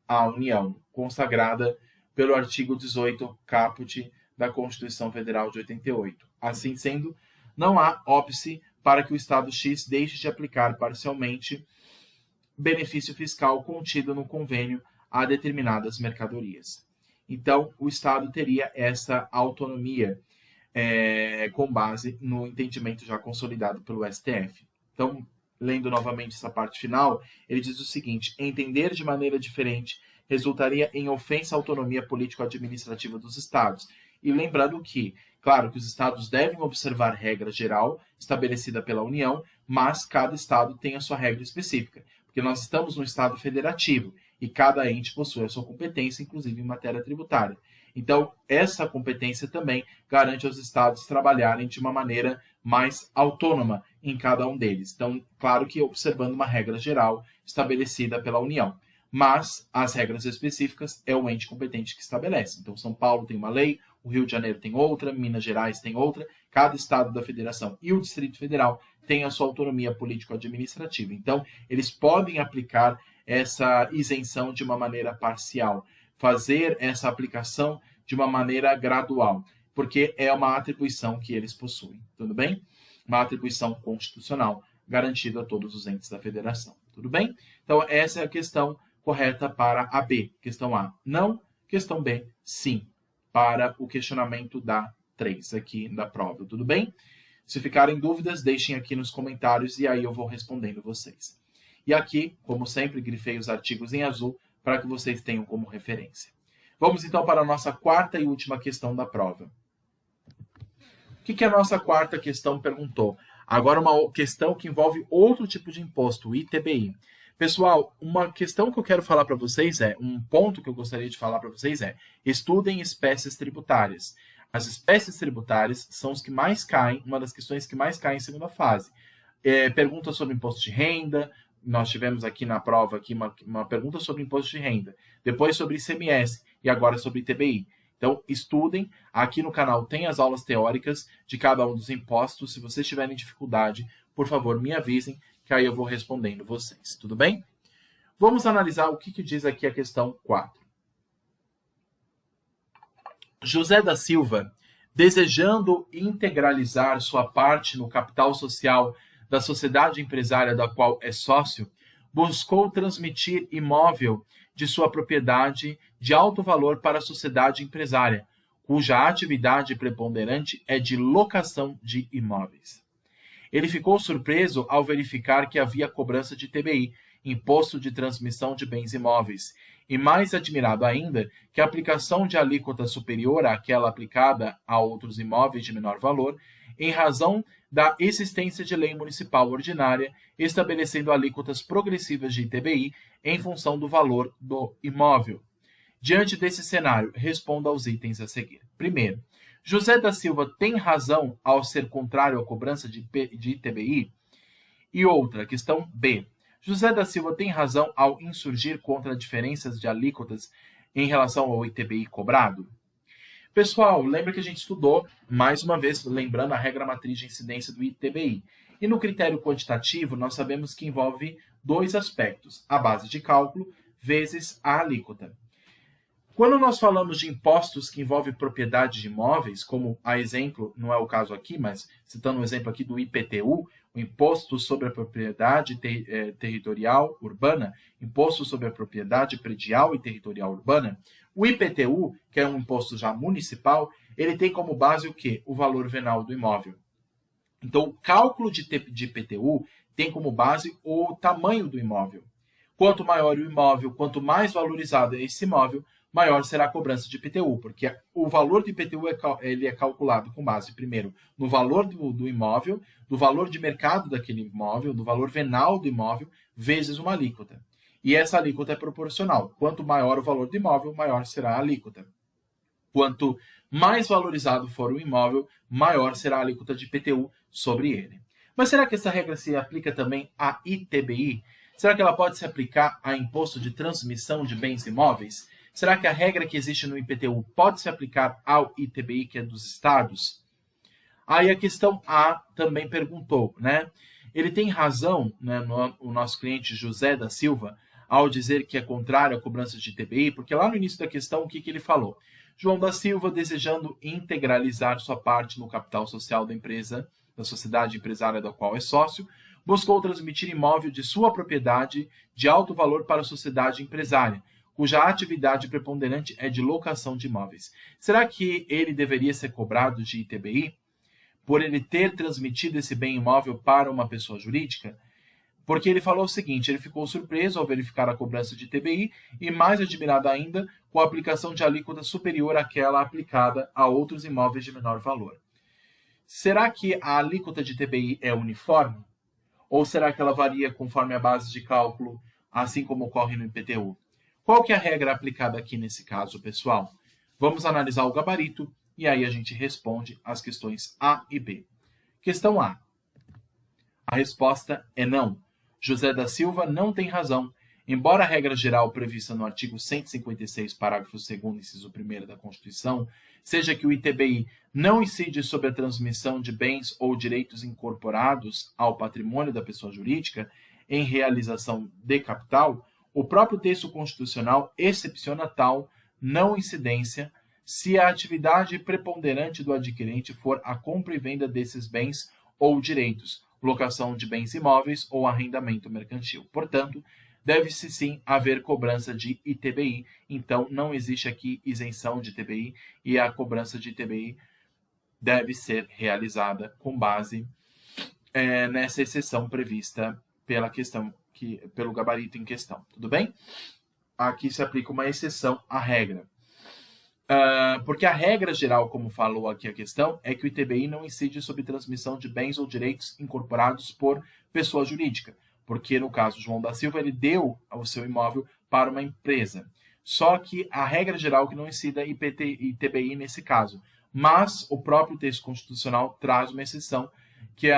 S1: à União, consagrada pelo artigo 18 caput da Constituição Federal de 88. Assim sendo, não há óbice para que o Estado X deixe de aplicar parcialmente benefício fiscal contido no convênio a determinadas mercadorias. Então, o Estado teria essa autonomia com base no entendimento já consolidado pelo STF. Então, lendo novamente essa parte final, ele diz o seguinte: entender de maneira diferente resultaria em ofensa à autonomia político-administrativa dos Estados. E lembrando que, claro, que os Estados devem observar regra geral estabelecida pela União, mas cada Estado tem a sua regra específica, porque nós estamos no Estado federativo e cada ente possui a sua competência, inclusive em matéria tributária. Então, essa competência também garante aos Estados trabalharem de uma maneira mais autônoma em cada um deles. Então, claro que observando uma regra geral estabelecida pela União. Mas as regras específicas é o ente competente que estabelece. Então, São Paulo tem uma lei, o Rio de Janeiro tem outra, Minas Gerais tem outra, cada estado da federação e o Distrito Federal tem a sua autonomia político-administrativa. Então, eles podem aplicar essa isenção de uma maneira parcial, fazer essa aplicação de uma maneira gradual, porque é uma atribuição que eles possuem, tudo bem? Uma atribuição constitucional garantida a todos os entes da federação, tudo bem? Então, essa é a questão correta para a B. Questão A, não. Questão B, sim, para o questionamento da 3 aqui da prova, tudo bem? Se ficarem dúvidas, deixem aqui nos comentários e aí eu vou respondendo vocês. E aqui, como sempre, grifei os artigos em azul para que vocês tenham como referência. Vamos então para a nossa quarta e última questão da prova. O que a nossa quarta questão perguntou? Agora uma questão que envolve outro tipo de imposto, o ITBI. Pessoal, uma questão que eu quero falar para vocês um ponto que eu gostaria de falar para vocês estudem espécies tributárias. As espécies tributárias são os que mais caem, uma das questões que mais caem em segunda fase. Pergunta sobre imposto de renda, nós tivemos aqui na prova uma pergunta sobre imposto de renda, depois sobre ICMS e agora sobre ITBI. Então, estudem. Aqui no canal tem as aulas teóricas de cada um dos impostos. Se vocês tiverem dificuldade, por favor, me avisem, que aí eu vou respondendo vocês. Tudo bem? Vamos analisar o que diz aqui a questão 4. José da Silva, desejando integralizar sua parte no capital social da sociedade empresária da qual é sócio, buscou transmitir imóvel de sua propriedade de alto valor para a sociedade empresária, cuja atividade preponderante é de locação de imóveis. Ele ficou surpreso ao verificar que havia cobrança de ITBI, Imposto de Transmissão de Bens Imóveis, e mais admirado ainda que a aplicação de alíquota superior àquela aplicada a outros imóveis de menor valor, em razão da existência de lei municipal ordinária estabelecendo alíquotas progressivas de ITBI em função do valor do imóvel. Diante desse cenário, responda aos itens a seguir. Primeiro, José da Silva tem razão ao ser contrário à cobrança de ITBI? E outra, questão B. José da Silva tem razão ao insurgir contra diferenças de alíquotas em relação ao ITBI cobrado? Pessoal, lembra que a gente estudou, mais uma vez, lembrando a regra matriz de incidência do ITBI. E no critério quantitativo, nós sabemos que envolve dois aspectos, a base de cálculo vezes a alíquota. Quando nós falamos de impostos que envolvem propriedade de imóveis, como a exemplo, não é o caso aqui, mas citando um exemplo aqui do IPTU, o Imposto sobre a Propriedade Territorial Urbana, Imposto sobre a Propriedade Predial e Territorial Urbana, o IPTU, que é um imposto já municipal, ele tem como base o quê? O valor venal do imóvel. Então, o cálculo de IPTU tem como base o tamanho do imóvel. Quanto maior o imóvel, quanto mais valorizado é esse imóvel, maior será a cobrança de IPTU, porque o valor do IPTU ele é calculado com base, primeiro, no valor do imóvel, do valor de mercado daquele imóvel, do valor venal do imóvel, vezes uma alíquota. E essa alíquota é proporcional. Quanto maior o valor do imóvel, maior será a alíquota. Quanto mais valorizado for o imóvel, maior será a alíquota de IPTU sobre ele. Mas será que essa regra se aplica também a ITBI? Será que ela pode se aplicar a imposto de transmissão de bens imóveis? Será que a regra que existe no IPTU pode se aplicar ao ITBI, que é dos estados? Aí a questão A também perguntou, né? Ele tem razão, né, o nosso cliente José da Silva, ao dizer que é contrário à cobrança de ITBI, porque lá no início da questão, o que ele falou? João da Silva, desejando integralizar sua parte no capital social da empresa, da sociedade empresária da qual é sócio, buscou transmitir imóvel de sua propriedade de alto valor para a sociedade empresária, cuja atividade preponderante é de locação de imóveis. Será que ele deveria ser cobrado de ITBI por ele ter transmitido esse bem imóvel para uma pessoa jurídica? Porque ele falou o seguinte, ele ficou surpreso ao verificar a cobrança de ITBI e mais admirado ainda com a aplicação de alíquota superior àquela aplicada a outros imóveis de menor valor. Será que a alíquota de ITBI é uniforme? Ou será que ela varia conforme a base de cálculo, assim como ocorre no IPTU? Qual que é a regra aplicada aqui nesse caso, pessoal? Vamos analisar o gabarito e aí a gente responde as questões A e B. Questão A. A resposta é não. José da Silva não tem razão. Embora a regra geral prevista no artigo 156, parágrafo 2º, inciso 1º da Constituição, seja que o ITBI não incide sobre a transmissão de bens ou direitos incorporados ao patrimônio da pessoa jurídica em realização de capital, o próprio texto constitucional excepciona tal não incidência se a atividade preponderante do adquirente for a compra e venda desses bens ou direitos, locação de bens imóveis ou arrendamento mercantil. Portanto, deve-se sim haver cobrança de ITBI, então não existe aqui isenção de ITBI e a cobrança de ITBI deve ser realizada com base nessa exceção prevista pelo gabarito em questão. Tudo bem? Aqui se aplica uma exceção à regra. Porque a regra geral, como falou aqui a questão, é que o ITBI não incide sobre transmissão de bens ou direitos incorporados por pessoa jurídica, porque no caso João da Silva ele deu o seu imóvel para uma empresa. Só que a regra geral que não incida ITBI nesse caso, mas o próprio texto constitucional traz uma exceção que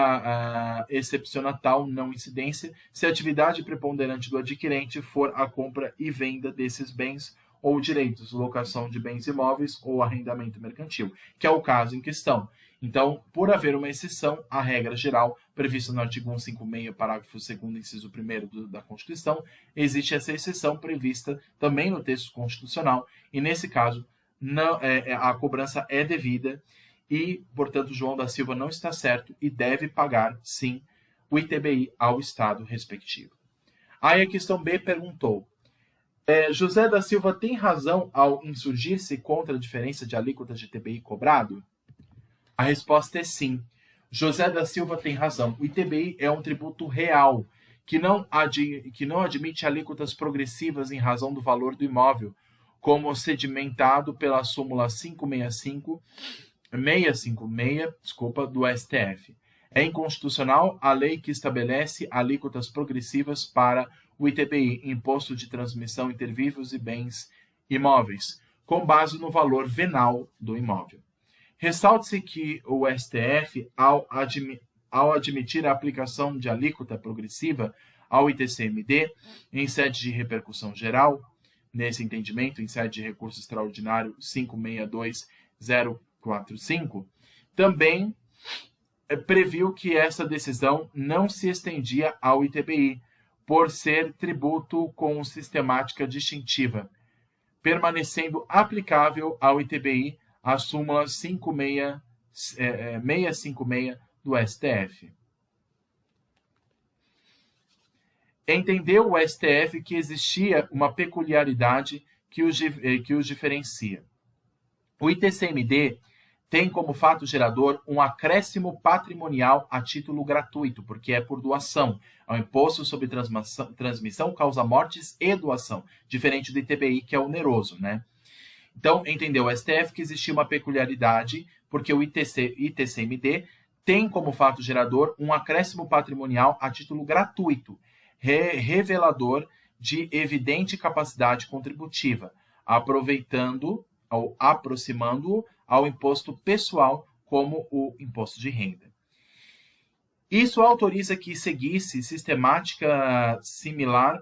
S1: excepciona tal não incidência se a atividade preponderante do adquirente for a compra e venda desses bens ou direitos, locação de bens imóveis ou arrendamento mercantil, que é o caso em questão. Então, por haver uma exceção à regra geral prevista no artigo 156, parágrafo 2º, inciso 1º da Constituição, existe essa exceção prevista também no texto constitucional e, nesse caso, não, a cobrança é devida e, portanto, João da Silva não está certo e deve pagar, sim, o ITBI ao Estado respectivo. Aí a questão B perguntou, José da Silva tem razão ao insurgir-se contra a diferença de alíquotas de ITBI cobrado? A resposta é sim. José da Silva tem razão. O ITBI é um tributo real, que não admite alíquotas progressivas em razão do valor do imóvel, como sedimentado pela súmula 656 do STF. É inconstitucional a lei que estabelece alíquotas progressivas para o ITBI, Imposto de Transmissão Inter Vivos e Bens Imóveis, com base no valor venal do imóvel. Ressalte-se que o STF, ao admitir a aplicação de alíquota progressiva ao ITCMD, em sede de repercussão geral, nesse entendimento, em sede de recurso extraordinário 562045, também previu que essa decisão não se estendia ao ITBI, por ser tributo com sistemática distintiva, permanecendo aplicável ao ITBI a súmula 656 do STF. Entendeu o STF que existia uma peculiaridade que os diferencia. O ITCMD tem como fato gerador um acréscimo patrimonial a título gratuito, porque é por doação, ao imposto sobre transmissão, causa-mortes e doação, diferente do ITBI, que é oneroso, né? Então, entendeu o STF que existia uma peculiaridade, porque o ITCMD tem como fato gerador um acréscimo patrimonial a título gratuito, revelador de evidente capacidade contributiva, aproveitando ou aproximando-o ao imposto pessoal como o imposto de renda. Isso autoriza que seguisse sistemática similar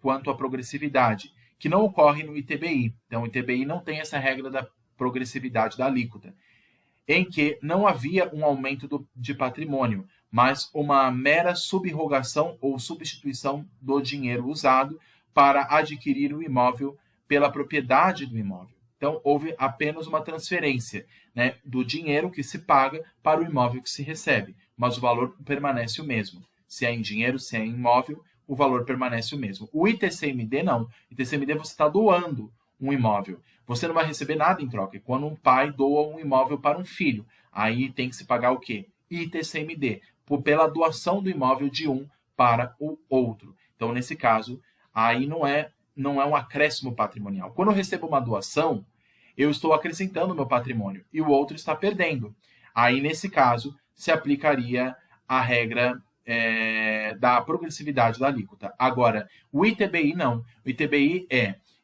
S1: quanto à progressividade, que não ocorre no ITBI. Então, o ITBI não tem essa regra da progressividade da alíquota, em que não havia um aumento de patrimônio, mas uma mera subrogação ou substituição do dinheiro usado para adquirir o imóvel pela propriedade do imóvel. Então, houve apenas uma transferência, né, do dinheiro que se paga para o imóvel que se recebe, mas o valor permanece o mesmo. Se é em dinheiro, se é em imóvel, o valor permanece o mesmo. O ITCMD não. ITCMD você está doando um imóvel. Você não vai receber nada em troca. Quando um pai doa um imóvel para um filho, aí tem que se pagar o quê? ITCMD, pela doação do imóvel de um para o outro. Então, nesse caso, aí não é um acréscimo patrimonial. Quando eu recebo uma doação, eu estou acrescentando meu patrimônio e o outro está perdendo. Aí, nesse caso, se aplicaria a regra da progressividade da alíquota. Agora, o ITBI não. O ITBI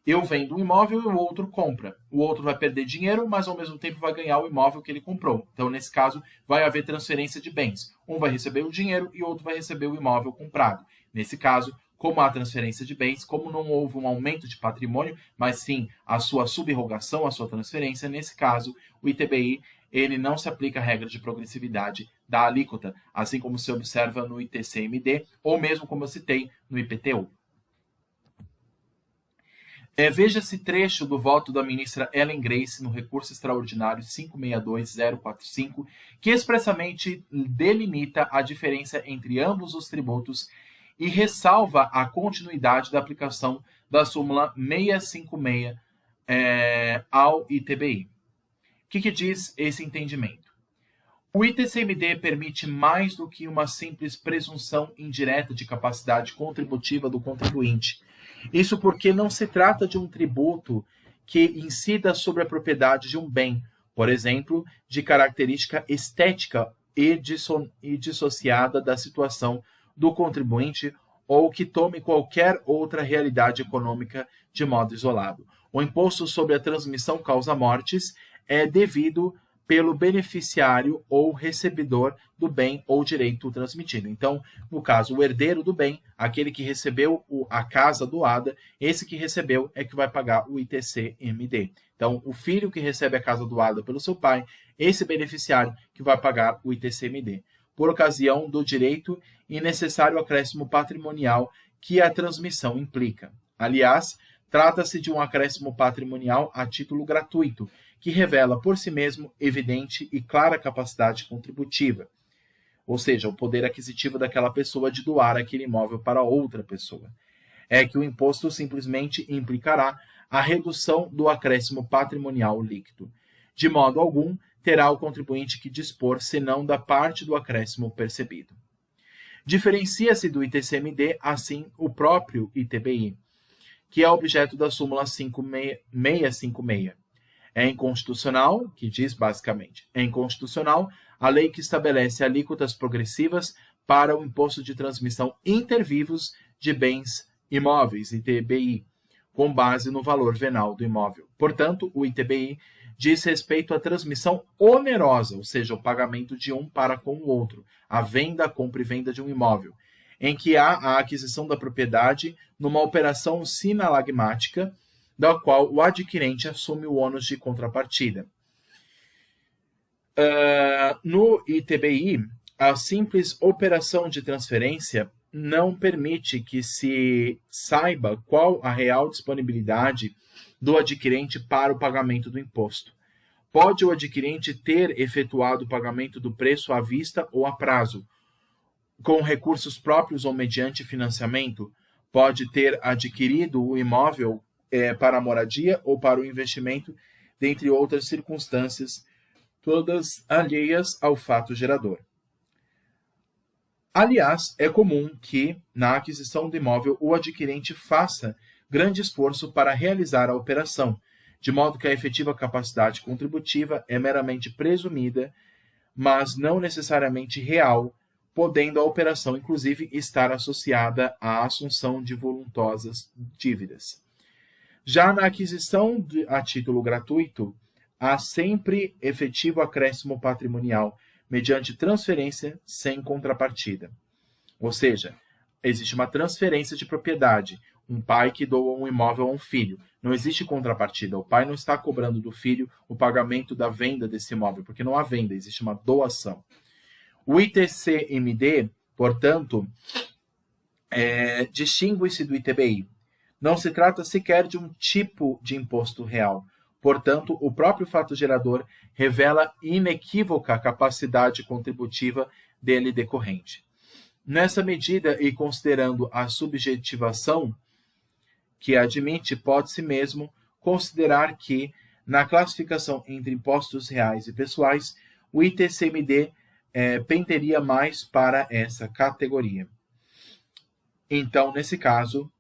S1: eu vendo um imóvel e o outro compra. O outro vai perder dinheiro, mas ao mesmo tempo vai ganhar o imóvel que ele comprou. Então, nesse caso, vai haver transferência de bens. Um vai receber o dinheiro e o outro vai receber o imóvel comprado. Nesse caso, como há transferência de bens, como não houve um aumento de patrimônio, mas sim a sua subrogação, a sua transferência, nesse caso, o ITBI ele não se aplica a regra de progressividade da alíquota, assim como se observa no ITCMD, ou mesmo como eu citei no IPTU. Veja-se trecho do voto da ministra Ellen Grace no recurso extraordinário 562045, que expressamente delimita a diferença entre ambos os tributos e ressalva a continuidade da aplicação da súmula 656 ao ITBI. O que diz esse entendimento? O ITCMD permite mais do que uma simples presunção indireta de capacidade contributiva do contribuinte. Isso porque não se trata de um tributo que incida sobre a propriedade de um bem, por exemplo, de característica estética e dissociada da situação do contribuinte ou que tome qualquer outra realidade econômica de modo isolado. O imposto sobre a transmissão causa-mortes é devido pelo beneficiário ou recebedor do bem ou direito transmitido. Então, no caso, o herdeiro do bem, aquele que recebeu a casa doada, esse que recebeu é que vai pagar o ITCMD. Então, o filho que recebe a casa doada pelo seu pai, esse beneficiário que vai pagar o ITCMD, por ocasião do direito e necessário acréscimo patrimonial que a transmissão implica. Aliás, trata-se de um acréscimo patrimonial a título gratuito, que revela por si mesmo evidente e clara capacidade contributiva, ou seja, o poder aquisitivo daquela pessoa de doar aquele imóvel para outra pessoa. É que o imposto simplesmente implicará a redução do acréscimo patrimonial líquido. De modo algum, terá o contribuinte que dispor, senão da parte do acréscimo percebido. Diferencia-se do ITCMD, assim, o próprio ITBI, que é objeto da súmula 656. É inconstitucional, que diz basicamente, é inconstitucional a lei que estabelece alíquotas progressivas para o imposto de transmissão intervivos de bens imóveis, ITBI, com base no valor venal do imóvel. Portanto, o ITBI diz respeito à transmissão onerosa, ou seja, o pagamento de um para com o outro, a venda, compra e venda de um imóvel, em que há a aquisição da propriedade numa operação sinalagmática, da qual o adquirente assume o ônus de contrapartida. No ITBI, a simples operação de transferência não permite que se saiba qual a real disponibilidade do adquirente para o pagamento do imposto. Pode o adquirente ter efetuado o pagamento do preço à vista ou a prazo, com recursos próprios ou mediante financiamento? Pode ter adquirido o imóvel para a moradia ou para o investimento, dentre outras circunstâncias, todas alheias ao fato gerador. Aliás, é comum que, na aquisição do imóvel, o adquirente faça grande esforço para realizar a operação, de modo que a efetiva capacidade contributiva é meramente presumida, mas não necessariamente real, podendo a operação, inclusive, estar associada à assunção de voluntosas dívidas. Já na aquisição a título gratuito, há sempre efetivo acréscimo patrimonial, mediante transferência sem contrapartida. Ou seja, existe uma transferência de propriedade, um pai que doa um imóvel a um filho. Não existe contrapartida, o pai não está cobrando do filho o pagamento da venda desse imóvel, porque não há venda, existe uma doação. O ITCMD, portanto, distingue-se do ITBI. Não se trata sequer de um tipo de imposto real. Portanto, o próprio fato gerador revela inequívoca capacidade contributiva dele decorrente. Nessa medida, e considerando a subjetivação que admite, pode-se mesmo considerar que, na classificação entre impostos reais e pessoais, o ITCMD penderia mais para essa categoria. Então, nesse caso,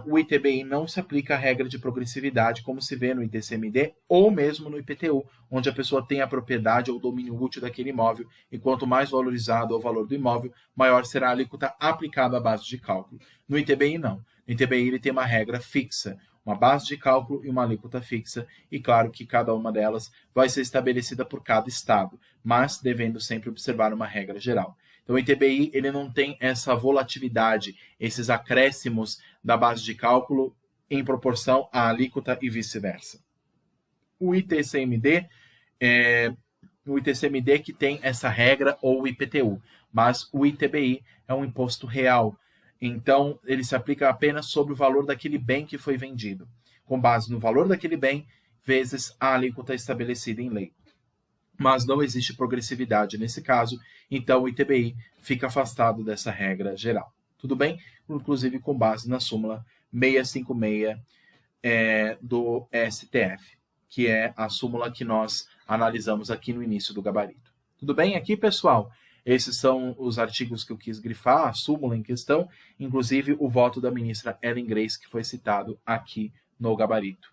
S1: o ITBI não se aplica à regra de progressividade, como se vê no ITCMD ou mesmo no IPTU, onde a pessoa tem a propriedade ou domínio útil daquele imóvel, e quanto mais valorizado é o valor do imóvel, maior será a alíquota aplicada à base de cálculo. No ITBI, não. No ITBI, ele tem uma regra fixa, uma base de cálculo e uma alíquota fixa, e claro que cada uma delas vai ser estabelecida por cada estado, mas devendo sempre observar uma regra geral. Então, o ITBI ele não tem essa volatilidade, esses acréscimos da base de cálculo em proporção à alíquota e vice-versa. O ITCMD que tem essa regra, ou o IPTU, mas o ITBI é um imposto real. Então, ele se aplica apenas sobre o valor daquele bem que foi vendido, com base no valor daquele bem, vezes a alíquota estabelecida em lei. Mas não existe progressividade nesse caso, então o ITBI fica afastado dessa regra geral. Tudo bem? Inclusive com base na súmula 656 do STF, que é a súmula que nós analisamos aqui no início do gabarito. Tudo bem aqui, pessoal? Esses são os artigos que eu quis grifar, a súmula em questão, inclusive o voto da ministra Ellen Grace, que foi citado aqui no gabarito.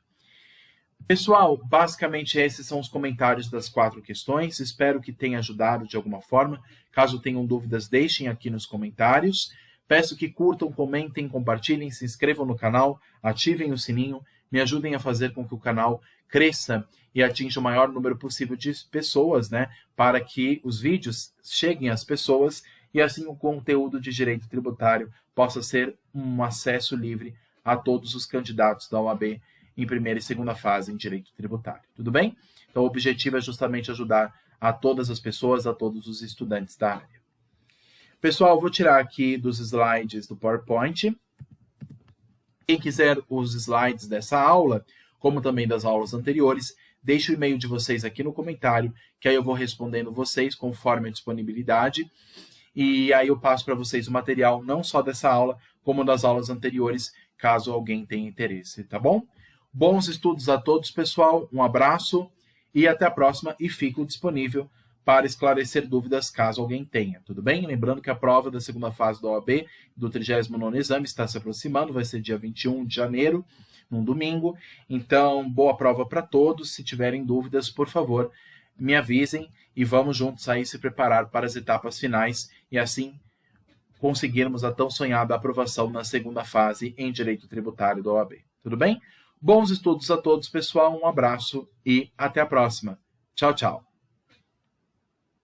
S1: Pessoal, basicamente esses são os comentários das 4 questões. Espero que tenha ajudado de alguma forma. Caso tenham dúvidas, deixem aqui nos comentários. Peço que curtam, comentem, compartilhem, se inscrevam no canal, ativem o sininho, me ajudem a fazer com que o canal cresça e atinja o maior número possível de pessoas, né, para que os vídeos cheguem às pessoas e assim o conteúdo de direito tributário possa ser um acesso livre a todos os candidatos da OAB em primeira e segunda fase em direito tributário. Tudo bem? Então, o objetivo é justamente ajudar a todas as pessoas, a todos os estudantes da área. Pessoal, vou tirar aqui dos slides do PowerPoint. Quem quiser os slides dessa aula, como também das aulas anteriores, deixe o e-mail de vocês aqui no comentário, que aí eu vou respondendo vocês conforme a disponibilidade. E aí eu passo para vocês o material não só dessa aula, como das aulas anteriores, caso alguém tenha interesse, tá bom? Bons estudos a todos, pessoal. Um abraço e até a próxima. E fico disponível para esclarecer dúvidas caso alguém tenha. Tudo bem? Lembrando que a prova da segunda fase da OAB, do 39º exame, está se aproximando. Vai ser dia 21 de janeiro, num domingo. Então, boa prova para todos. Se tiverem dúvidas, por favor, me avisem. E vamos juntos aí se preparar para as etapas finais. E assim conseguirmos a tão sonhada aprovação na segunda fase em Direito Tributário da OAB. Tudo bem? Bons estudos a todos, pessoal. Um abraço e até a próxima. Tchau, tchau.